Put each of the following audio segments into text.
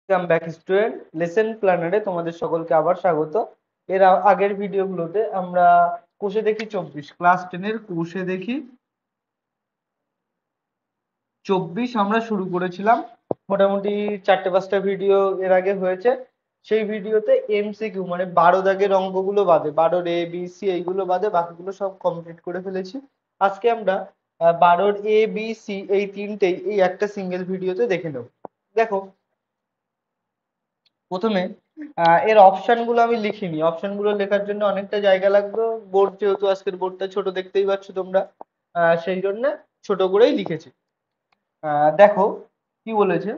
Welcome back student, lesson প্ল্যানারে তোমাদের সকলকে আবার স্বাগত। এর আগের ভিডিওগুলোতে আমরা কোষে দেখি 24 ক্লাস 10 এর কোষে দেখি 24 আমরা শুরু করেছিলাম। মোটামুটি 4-5টা ভিডিও এর আগে হয়েছে। সেই ভিডিওতে এমসিকিউ মানে 12 দাগের অঙ্কগুলো বাদে, 12 এ বি সি এইগুলো বাদে বাকিগুলো সব কমপ্লিট করে ফেলেছি। আজকে আমরা 12 এ বি সি এই তিনটেই এই একটা সিঙ্গেল ভিডিওতে দেখে নেব। দেখো, প্রথমে এর অপশন গুলো আমি লিখিনি। অপশন গুলো লেখার জন্য অনেকটা জায়গা লাগবে। বোর্ড যেহেতু আজকের বোর্ডটা ছোট, দেখতেই পাচ্ছ তোমরা, সেই জন্য ছোট করেই লিখেছি। দেখো কি বলেছে।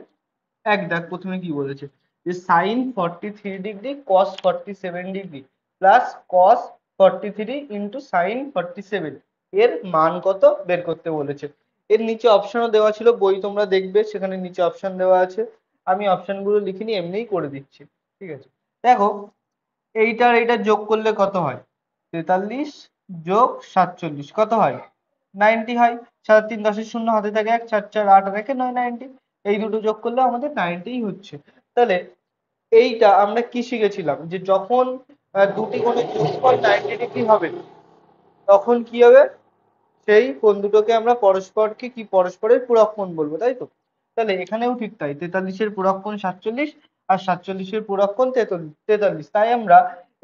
দেখ প্রথমে কি বলেছে, যে sine 43 degree cos 47 degree plus cos 43 into sine 47 এর মান কত বের করতে বলেছে। এর নিচে অপশনও দেওয়া ছিল, বই তোমরা দেখবে, সেখানে নিচে অপশন দেওয়া আছে। আমি অপশনগুলো লিখিনি, এমনিই করে দিচ্ছি। ঠিক আছে, দেখো এইটার এইটা যোগ করলে কত হয়? 43 যোগ 47 কত হয়? 90 হয়। 7 3 10 শূন্য, হাতে থাকে 1, 4 4 8 আর 1 9, 90। এই দুটো যোগ করলে আমাদের 90 হচ্ছে। তাহলে এইটা আমরা কি শিখেছিলাম, যে যখন দুটি কোণের যোগফল 90 ডিগ্রি হবে, তখন কি হবে? সেই কোণ দুটোকে আমরা পরস্পরকে কি পরস্পরের পূরক কোণ বলবো, তাই তো? তাহলে এখানেও ঠিক তাই, 43-এর পূরক কোণ 47 আর 47-এর পূরক কোণ 43। তাই আমরা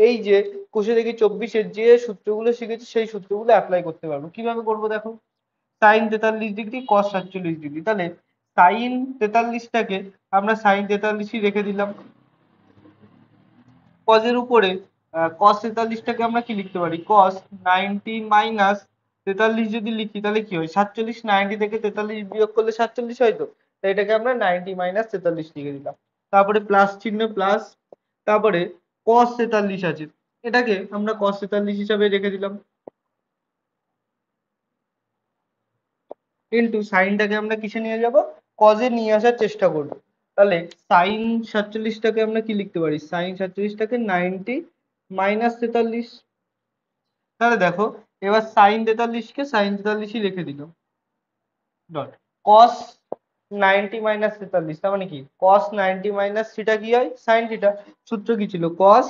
এই যে কোষে দেখি 24-এর যে সূত্রগুলো শিখেছি সেই সূত্রগুলো অ্যাপ্লাই করতে পারবো। কিভাবে করবো দেখো, সাইন 43 ডিগ্রি কস 47 ডিগ্রি, তাহলে সাইন 43টাকে আমরা সাইন 43ই রেখে দিলাম। কজের উপরে কস 43টাকে আমরা কি লিখতে পারি, কস 90 মাইনাস 43 যদি লিখি তাহলে কি হয়, 47। 90 থেকে 43 বিয়োগ করলে 47 হয় তো, তাই এটাকে আমরা 90 মাইনাস 43 লিখে দিলাম। তারপরে প্লাস চিহ্ন প্লাস, তারপরে কস 43 আছে, এটাকে আমরা কস 43 হিসাবে রেখে দিলাম, কিন্তু সাইনটাকে আমরা কিসে নিয়ে যাব, কজে নিয়ে আসার চেষ্টা করব। তাহলে সাইন 47টাকে আমরা কি লিখতে পারি, সাইন 47টাকে 90 মাইনাস 43। তাহলে দেখো, এবার সাইন 43কে সাইন 43ই লিখে দিল, ডট কস 90 মাইনাস 43, তার মানে কি কস 90 মাইনাস থিটা কি হয়, সাইন থিটা। সূত্র কি ছিল, কস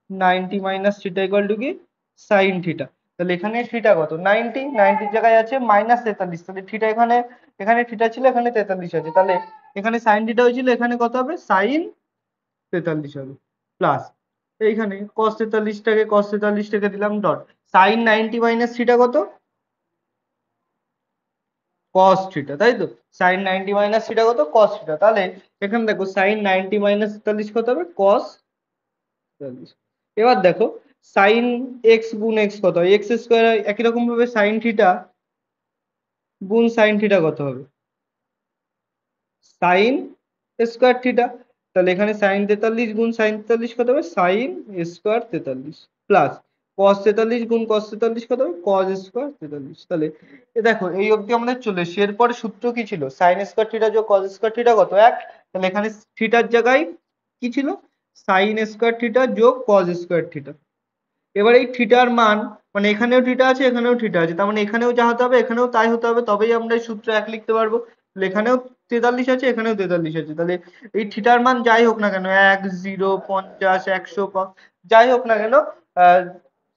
90 মাইনাস থিটা ইকুয়াল টু কি, সাইন থিটা। তাহলে এখানে থিটা কত, 90, 90 জায়গায় আছে মাইনাস 43, তাহলে থিটা এখানে, এখানে থিটা ছিল, এখানে 43 আছে, তাহলে এখানে সাইন থিটা হয়েছিল, এখানে কত হবে, সাইন 43 হবে। প্লাস এইখানে কস 43টাকে দিলাম, ডট সাইন 90 মাইনাস থিটা কত, কস থিটা, তাই তো? সাইন 90 মাইনাস থিটা কত, কস থিটা। তাহলে এখানে দেখো সাইন 90 মাইনাস 43 কত হবে, কস 43। এবার দেখো সাইন এক্স গুণ এক্স কত হয়, এক্স স্কোয়ার। একই রকম ভাবে সাইন থিটা গুণ সাইন থিটা কত হবে, সাইন স্কোয়ার থিটা। তাহলে এখানে সাইন 43 গুণ সাইন 43 কত হবে, সাইন স্কোয়ার 43। প্লাস কস 43 গুণ কস 43 কত হবে, কস স্কোয়ার 43। তাহলে দেখো এই অবধি আমাদের চলে এসেছে। এরপরে সূত্র কি ছিল, সাইন স্কোয়ার থিটা যোগ কস স্কোয়ার থিটা কত, 1। তাহলে এখানে থিটার জায়গায় কি ছিল, সাইন স্কোয়ার থিটা যোগ কস স্কোয়ার থিটা। এবার এই থিটার মান, মানে এখানেও থিটা আছে এখানেও থিটা আছে, তার মানে এখানেও যা হতে হবে এখানেও তাই হতে হবে, তবেই আমরা এই সূত্র এক লিখতে পারবো। তাহলে এখানেও 43 আছে এখানেও 43 আছে, তাহলে এই থিটার মান যাই হোক না কেন, 1, 0, 50, 100, যাই হোক না কেন,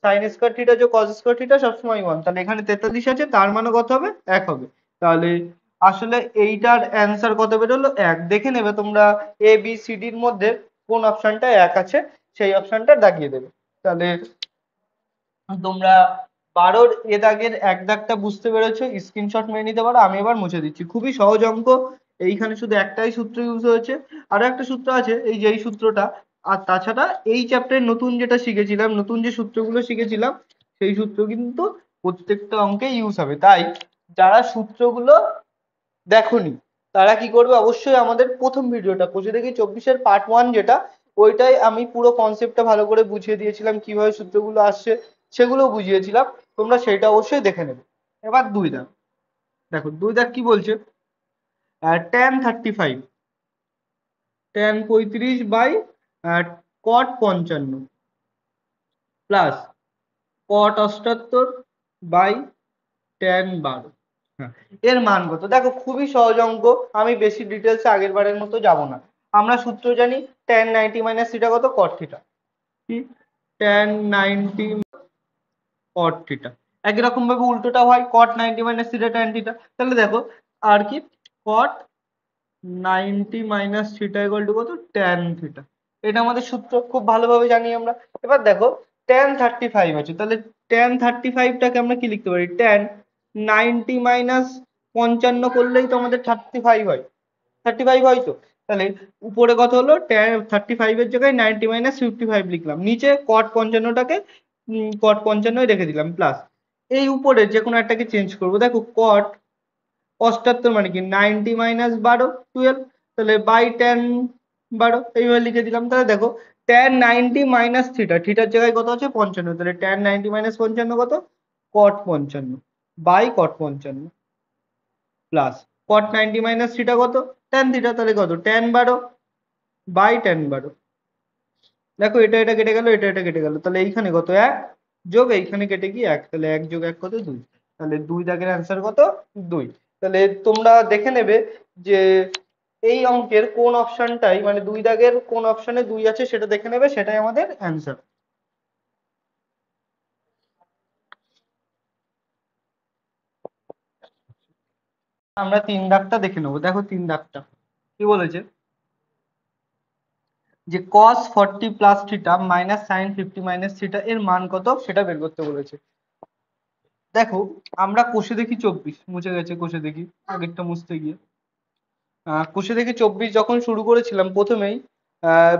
সাইন স্কোয়ার থিটা যোগ কস স্কোয়ার থিটা সবসময় 1। তাহলে এখানে 43 আছে, তার মানও কত হবে, 1 হবে। তাহলে আসলে এইটার অ্যান্সার কত বেরোলো, 1। দেখে নেবে তোমরা এ বি সি ডির মধ্যে কোন অপশনটা 1 আছে, সেই অপশনটা দাগিয়ে দেবে। তাহলে তোমরা 12-র এ দাগের 1 দাগটা বুঝতে পেরেছো, স্ক্রিনশট মেরে নিতে পারো। আমি এবার মুছে দিচ্ছি, খুবই সহজ অঙ্ক। এইখানে শুধু একটাই সূত্র ইউজ হয়েছে, আরো একটা সূত্র আছে, এই যে এই সূত্রটা। আর তাছাড়া এই চ্যাপ্টারে নতুন যেটা শিখেছিলাম, নতুন যে সূত্রগুলো শিখেছিলাম, সেই সূত্র কিন্তু প্রত্যেকটা অঙ্কে ইউজ হবে। তাই যারা সূত্রগুলো দেখোনি তারা কি করবে, অবশ্যই আমাদের প্রথম ভিডিওটা কোষে দেখি 24-এর পার্ট 1 যেটা, ওইটাই আমি পুরো কনসেপ্টটা ভালো করে বুঝিয়ে দিয়েছিলাম, কিভাবে সূত্রগুলো আসছে সেগুলো বুঝিয়েছিলাম। তোমরা সেটা অবশ্যই দেখে নেবে। এবার 2 দাগ, দেখো 2 দাগ কি বলছে, tan 35, tan 35 by cot 55 plus cot 78 by tan 12। হ্যাঁ, এর মান কত, দেখো খুবই সহজ অঙ্ক। আমি বেশি ডিটেলসে আগের বারের মতো যাব না। আমরা সূত্র জানি tan 90 মাইনাস থিটা কত cot থিটা, কি tan 90 cot থিটা। একই রকম ভাবে উল্টোটা হয় cot 90 minus theta tan theta. তাহলে দেখো আর কি cot 90 minus theta equal to কত tan থিটা। এটা আমাদের সূত্র খুব ভালোভাবে জানি আমরা। এবার দেখো tan 35 আছে, তাহলে tan 35 টাকে আমরা কি লিখতে পারি, tan 90 মাইনাস 55 করলেই তো আমাদের 35 হয়, 35 হয় তো। তাহলে উপরে কত হলো, tan 35 এর জায়গায় 90 মাইনাস 55 লিখলাম, নিচে cot 55টাকে cot 55 রেখে দিলাম প্লাস এই উপরে যে কোনো একটাকে চেঞ্জ করবো। দেখো cot 75 মানে কি 90 মাইনাস 12 12, তাহলে বাই tan 12 এইভাবে লিখে দিলাম। তাহলে দেখো tan 90 মাইনাস থিটা, থিটার জায়গায় কত আছে 55, তাহলে tan 90 মাইনাস 55 কত cot 55 by cot 55 plus cot 90 minus theta কত tan থিটা, তাহলে কত tan 12 বাই tan 12। দেখো এটা এটা কেটে গেল, এটা এটা কেটে গেল, তাহলে এইখানে কত 1 যোগ এইখানে কেটে গিয়ে 1, তাহলে 1 যোগ 1 কত 2, তাহলে 2 দাগের অ্যান্সার কত 2। তাহলে তোমরা দেখে নেবে যে এই অঙ্কের কোন অপশনটাই মানে 2 দাগের কোন অপশনে 2 আছে সেটা দেখে নেবে, সেটাই আমাদের অ্যান্সার। আমরা 3 দাগটা দেখে নেবো। দেখো 3 দাগটা কি বলেছে, যে cos 40 plus theta minus sine 50 minus theta এর মান কত সেটা বের করতে বলেছে। দেখো আমরা কোষে দেখি 24, মুছে গেছে কোষে দেখি আগেরটা মুছতে গিয়ে। কোষে দেখি 24 যখন শুরু করেছিলাম প্রথমেই আহ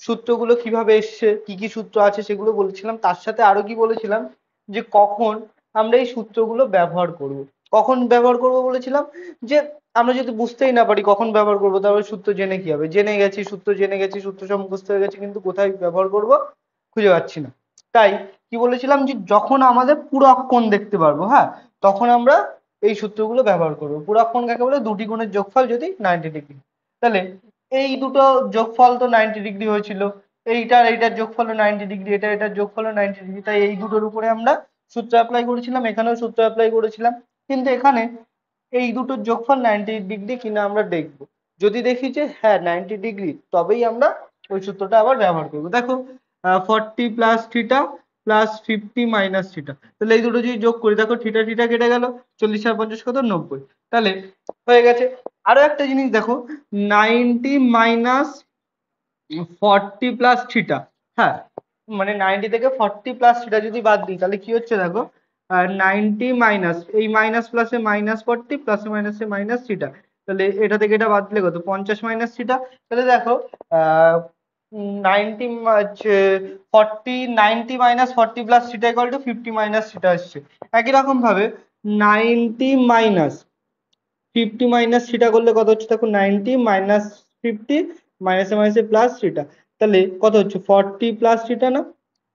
সূত্রগুলো কিভাবে এসছে, কি কি সূত্র আছে সেগুলো বলেছিলাম, তার সাথে আরো কি বলেছিলাম যে কখন আমরা এই সূত্রগুলো ব্যবহার করব। কখন ব্যবহার করব বলেছিলাম, যে আমরা যদি বুঝতেই না পারি কখন ব্যবহার করবো, তাহলে সূত্র জেনে কি হবে, জেনে গেছি সূত্র, জেনে গেছি সূত্র সব মুখস্থ হয়ে গেছে, কিন্তু কোথায় ব্যবহার করব খুঁজে পাচ্ছি না। তাই কি বলেছিলাম, যে যখন আমাদের পুরো অঙ্কন দেখতে পারবো, হ্যাঁ, তখন আমরা এই সূত্রগুলো ব্যবহার করবো। পুরক্ষণ কাকে বলে, দুটি গুণের যোগফল যদি 90 ডিগ্রি। তাহলে এই দুটো যোগফল তো 90 ডিগ্রি হয়েছিল, এইটার এইটার যোগফল 90 ডিগ্রি, এটা এটার যোগফল 90 ডিগ্রি, তাই এই দুটোর উপরে আমরা সূত্র অ্যাপ্লাই করেছিলাম, এখানেও সূত্র অ্যাপ্লাই করেছিলাম। কিন্তু এখানে এই দুটোর যোগফল 90 ডিগ্রি কিনা আমরা দেখবো। যদি দেখি যে হ্যাঁ 90 ডিগ্রি, তবেই আমরা ওই সূত্রটা আবার ব্যবহার করবো। দেখো 40 plus theta plus 50 minus theta, তাহলে এই দুটো যদি যোগ করি, দেখো থিটা থিটা কেটে গেল, 40 আর 50 কত 90, তাহলে হয়ে গেছে। আরো একটা জিনিস দেখো 90 মাইনাস 40 প্লাস থিটা, হ্যাঁ, মানে 90 থেকে 40 প্লাস থিটা যদি বাদ দিই তাহলে কি হচ্ছে দেখো, 90 মাইনাস এই মাইনাস প্লাসে মাইনাস 40 প্লাসে মাইনাসে মাইনাস থিটা, তাহলে এটা থেকে এটা বাদ দিলে কত 50 মাইনাস থিটা। তাহলে দেখো আহ 90 হচ্ছে 40, 90 minus 40 plus theta equal to 50 minus theta আসছে। একই রকম ভাবে 90 মাইনাস 50 মাইনাস থিটা করলে কত হচ্ছে দেখো, 90 মাইনাস 50 মাইনাসে মাইনাসে প্লাস থিটা, তাহলে কত হচ্ছে 40 প্লাস থিটা না।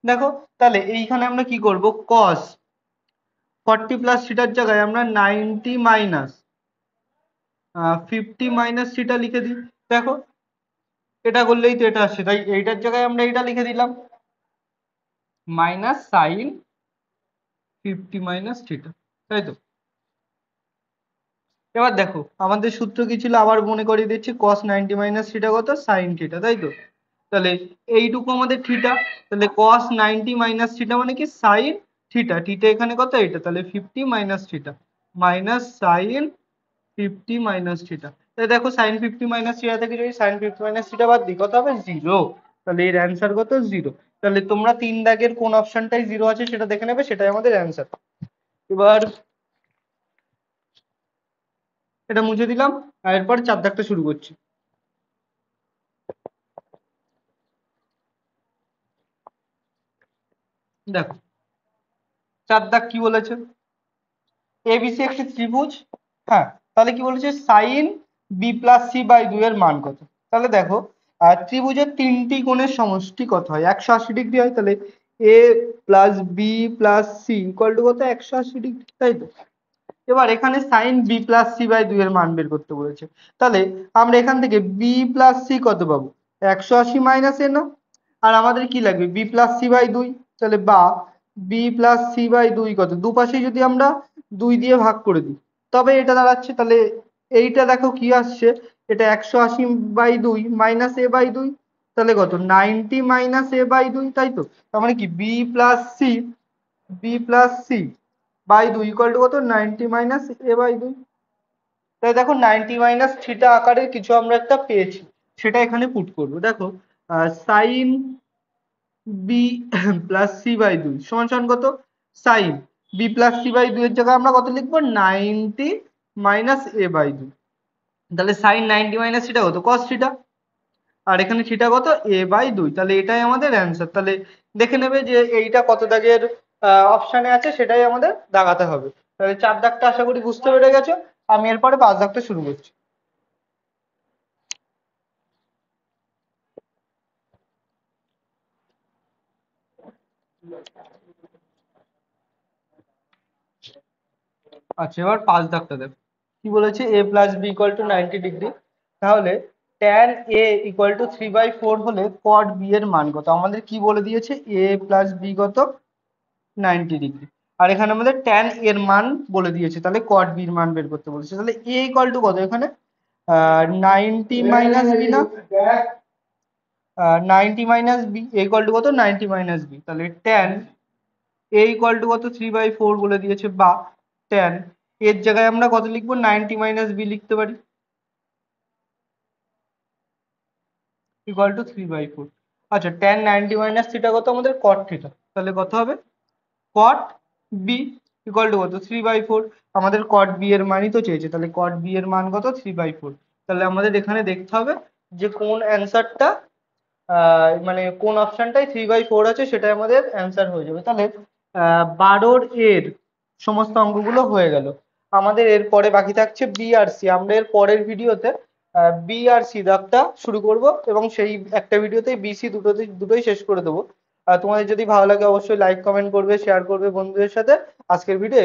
দেখো তাহলে এইখানে আমরা কি করব, cos 40 প্লাস থিটার জায়গায় আমরা 90 মাইনাস 50 মাইনাস থিটা লিখে দিই। দেখো এটা করলেই তো এটা আসছে, তাই এইটার জায়গায় আমরা এইটা লিখে দিলাম মাইনাস সাইন 50 মাইনাস থিটা, তাই তো। এবার দেখো আমাদের সূত্র কি ছিল, আবার মনে করিয়ে দিচ্ছি, cos 90 মাইনাস থিটা কত সাইন থিটা, তাই তো। তাহলে এইটুকু আমাদের থিটা, তাহলে cos 90 মাইনাস থিটা মানে কি সাইন থিটা, থিটা এখানে কত এটা, তাহলে 50 minus theta minus sine 50 minus theta. তাহলে দেখো সাইন 50 মাইনাস থিটা থেকে যদি সাইন 50 মাইনাস থিটা বাদ দিই কত হবে 0, তাহলে এর অ্যান্সার কত 0। তাহলে তোমরা 3 দাগের কোন অপশনটাই 0 আছে সেটা দেখে নেবে, সেটাই আমাদের অ্যান্সার। এবার এটা মুছে দিলাম, আর এরপর 4 দাগটা শুরু করছি। দেখো 4 দাগ কি বলেছে, এবিসি একটি ত্রিভুজ, হ্যাঁ, তাহলে কি বলেছে sine B plus C by 2 এর মান কত। তাহলে দেখো ত্রিভুজের তিনটি কোণের সমষ্টি কত হয়, 180 ডিগ্রি হয়, তাহলে A plus B plus C equal to কত 180 ডিগ্রি, তাই তো। এবার এখানে sine B plus C by 2 এর মান বের করতে বলেছে, তাহলে আমরা এখান থেকে বি প্লাস সি কত পাবো 180 মাইনাস এ না, আর আমাদের কি লাগবে বি প্লাস সি বাই 2, তাহলে বা বি প্লাস সি বাই 2 কত, দুপাশে যদি আমরা 2 দিয়ে ভাগ করে দিই তবে এটা দাঁড়াচ্ছে, তাহলে এইটা দেখো কি আসছে এটা 180/2 মাইনাস a বাই 2, তাহলে কত 90 মাইনাস a বাই 2, তাই তো? তার মানে কি b plus c by 2 equal to কত 90 মাইনাস a বাই 2। তাই দেখো 90 মাইনাস থিটা আকারের কিছু আমরা একটা পেয়েছি, সেটা এখানে পুট করবো। দেখো sine B plus C by 2 সমান সমান কত, sine B plus C by 2 এর জায়গায় আমরা কত লিখবো 90 মাইনাস এ বাই 2। তাহলে সাইন 90 মাইনাস থিটা কত কস থিটা, আর এখানে থিটা কত এ বাই 2, তাহলে এটাই আমাদের অ্যান্সার। তাহলে দেখে নেবে যে এইটা কত দাগের অপশানে আছে সেটাই আমাদের দাগাতে হবে। তাহলে 4 দাগটা আশা করি বুঝতে পেরে গেছো। আমি এরপরে 5 দাগটা শুরু করছি। আচ্ছা, এবার 5 দাগটা দেখো কি বলেছে, a plus B equal to 90 degree. তাহলে tan a ইকুয়াল টু 3/4 হলে cot b এর মান কত? আমাদের কি বলে দিয়েছে, a প্লাস বি কত 90 ডিগ্রি, আর এখানে আমাদের tan এর মান বলে দিয়েছে, তাহলে cot b এর মান বের করতে বলেছে। তাহলে a ইকুয়াল টু কত এখানে 90 মাইনাস বি না, 90 মাইনাস বি ইকুয়াল টু কত 90 মাইনাস বি, তাহলে tan a ইকুয়াল টু কত 3/4 বলে দিয়েছে, বা tan এর জায়গায় আমরা কত লিখবো 90 মাইনাস বি লিখতে পারি, ইকুয়াল টু 3/4। আচ্ছা, tan 90 মাইনাস থিটা কত আমাদের cot থিটা, তাহলে কত হবে cot b ইকুয়াল টু কত 3/4। আমাদের cot b এর মানই তো চেয়েছে, তাহলে cot b এর মান কত 3/4। তাহলে আমাদের এখানে দেখতে হবে যে কোন অ্যান্সারটা মানে কোন অপশনটায় 3/4 আছে, সেটাই আমাদের অ্যান্সার হয়ে যাবে। তাহলে 12 এর সমস্ত অঙ্কগুলো হয়ে গেল। আমাদের এর পরে বাকি থাকছে বি আর সি। আমরা এর পরের ভিডিওতে বি আর সি দাগটা শুরু করব, এবং সেই একটা ভিডিওতেই বি সি দুটোই শেষ করে দেবো। তোমাদের যদি ভালো লাগে অবশ্যই লাইক কমেন্ট করবে, শেয়ার করবে বন্ধুদের সাথে। আজকের ভিডিও